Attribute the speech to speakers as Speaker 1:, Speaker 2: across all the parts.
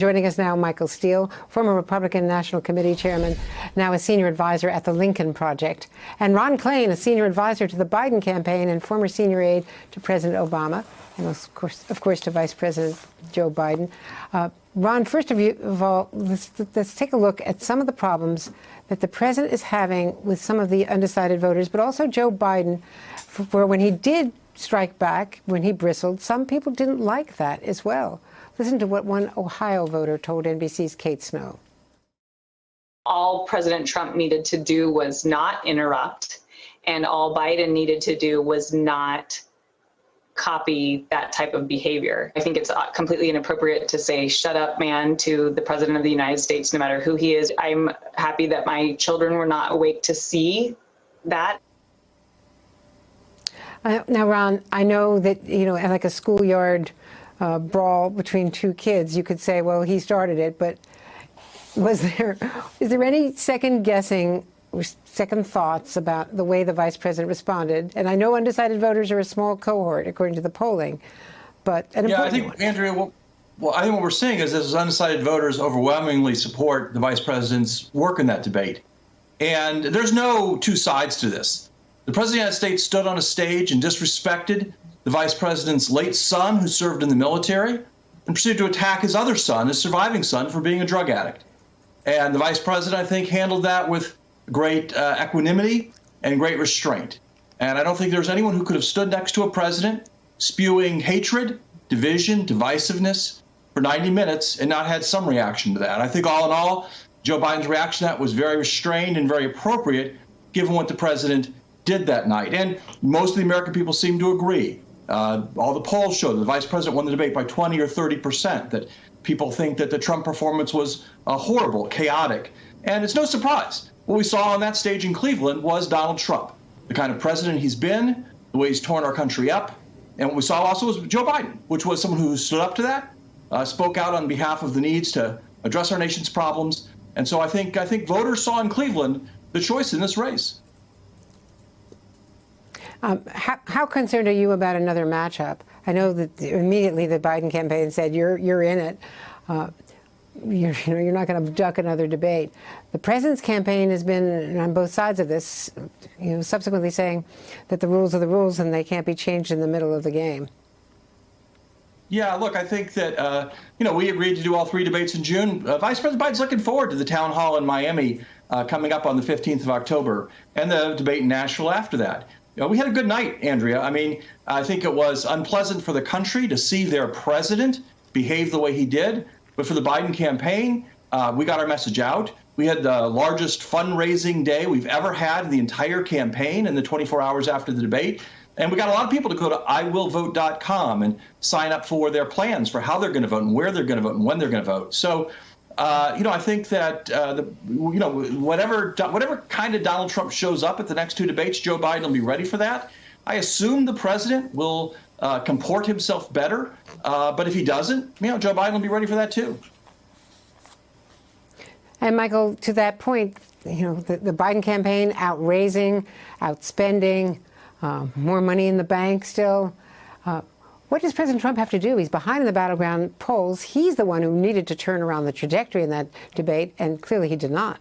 Speaker 1: Joining us now, Michael Steele, former Republican National Committee chairman, now a senior advisor at the Lincoln Project, and Ron Klain, a senior advisor to the Biden campaign and former senior aide to President Obama, and of course to Vice President Joe Biden. Ron, first of all, let's take a look at some of the problems that the president is having with some of the undecided voters, but also Joe Biden, where when he did strike back, when he bristled, some people didn't like that as well. Listen to what one Ohio voter told NBC's Kate Snow.
Speaker 2: All President Trump needed to do was not interrupt, and all Biden needed to do was not copy that type of behavior. I think it's completely inappropriate to say, "Shut up, man," to the President of the United States, no matter who he is. I'm happy that my children were not awake to see that.
Speaker 1: Now, Ron, I know that, like a schoolyard brawl between two kids, you could say, well, he started it, but is there any second guessing or second thoughts about the way the vice president responded? And I know undecided voters are a small cohort, according to the polling, but an important one.
Speaker 3: Andrea, I think what we're seeing is those undecided voters overwhelmingly support the vice president's work in that debate. And there's no two sides to this. The president of the United States stood on a stage and disrespected the vice president's late son, who served in the military, and proceeded to attack his other son, his surviving son, for being a drug addict. And the vice president, I think, handled that with great equanimity and great restraint. And I don't think there's anyone who could have stood next to a president spewing hatred, division, divisiveness for 90 minutes and not had some reaction to that. I think all in all, Joe Biden's reaction to that was very restrained and very appropriate, given what the president did that night. And most of the American people seem to agree. All the polls show that the vice president won the debate by 20 or 30%, that people think that the Trump performance was horrible, chaotic. And it's no surprise. What we saw on that stage in Cleveland was Donald Trump, the kind of president he's been, the way he's torn our country up. And what we saw also was Joe Biden, which was someone who stood up to that, spoke out on behalf of the needs to address our nation's problems. And so I think voters saw in Cleveland the choice in this race.
Speaker 1: How concerned are you about another matchup? I know that immediately the Biden campaign said you're in it. You're not going to duck another debate. The president's campaign has been on both sides of this, subsequently saying that the rules are the rules and they can't be changed in the middle of the game.
Speaker 3: Yeah, look, I think that, we agreed to do all three debates in June. Vice President Biden's looking forward to the town hall in Miami coming up on the 15th of October and the debate in Nashville after that. We had a good night, Andrea. I mean, I think it was unpleasant for the country to see their president behave the way he did. But for the Biden campaign, we got our message out. We had the largest fundraising day we've ever had in the entire campaign in the 24 hours after the debate. And we got a lot of people to go to iwillvote.com and sign up for their plans for how they're going to vote and where they're going to vote and when they're going to vote. So, I think that, whatever kind of Donald Trump shows up at the next two debates, Joe Biden will be ready for that. I assume the president will comport himself better. But if he doesn't, Joe Biden will be ready for that, too.
Speaker 1: And, Michael, to that point, the Biden campaign outraising, outspending, more money in the bank still. What does President Trump have to do? He's behind in the battleground polls. He's the one who needed to turn around the trajectory in that debate, and clearly he did not.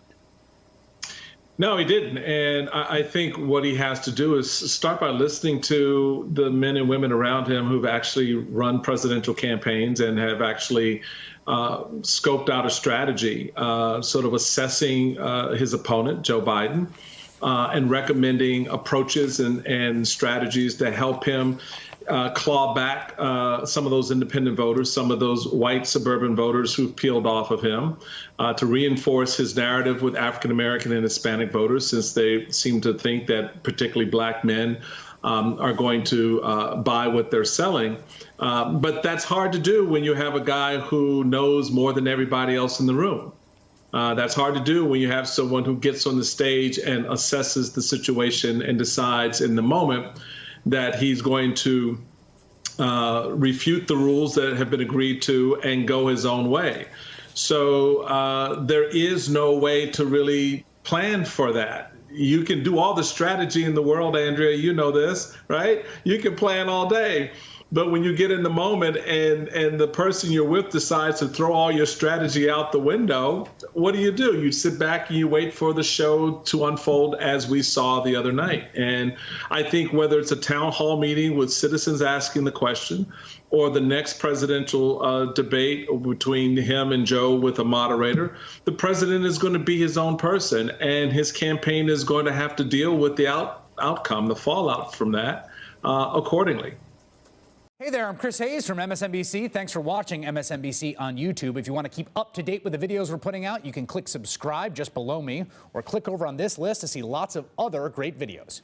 Speaker 4: No, he didn't. And I think what he has to do is start by listening to the men and women around him who've actually run presidential campaigns and have actually scoped out a strategy, sort of assessing his opponent, Joe Biden, and recommending approaches and strategies to help him claw back some of those independent voters, some of those white suburban voters who've peeled off of him, to reinforce his narrative with African-American and Hispanic voters, since they seem to think that particularly black men are going to buy what they're selling. But that's hard to do when you have a guy who knows more than everybody else in the room. That's hard to do when you have someone who gets on the stage and assesses the situation and decides in the moment that he's going to refute the rules that have been agreed to and go his own way. So there is no way to really plan for that. You can do all the strategy in the world, Andrea, you know this, right? You can plan all day. But when you get in the moment and the person you're with decides to throw all your strategy out the window, what do? You sit back and you wait for the show to unfold as we saw the other night. And I think whether it's a town hall meeting with citizens asking the question or the next presidential debate between him and Joe with a moderator, the president is going to be his own person, and his campaign is going to have to deal with the outcome, the fallout from that accordingly.
Speaker 5: Hey there, I'm Chris Hayes from MSNBC. Thanks for watching MSNBC on YouTube. If you want to keep up to date with the videos we're putting out, you can click subscribe just below me or click over on this list to see lots of other great videos.